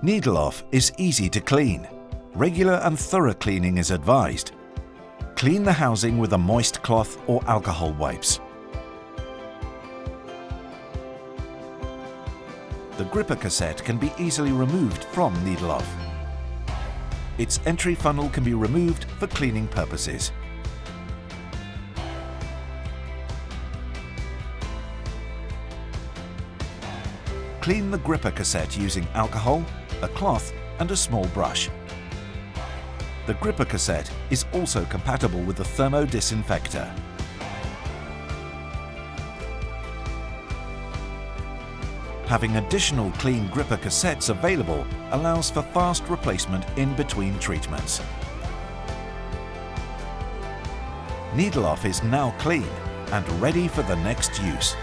Needle off is easy to clean. Regular and thorough cleaning is advised. Clean the housing with a moist cloth or alcohol wipes. The gripper cassette can be easily removed from needle off. Its entry funnel can be removed for cleaning purposes. Clean the gripper cassette using alcohol, a cloth and a small brush. The gripper cassette is also compatible with the thermo disinfector. Having additional clean gripper cassettes available allows for fast replacement in between treatments. Needle off is now clean and ready for the next use.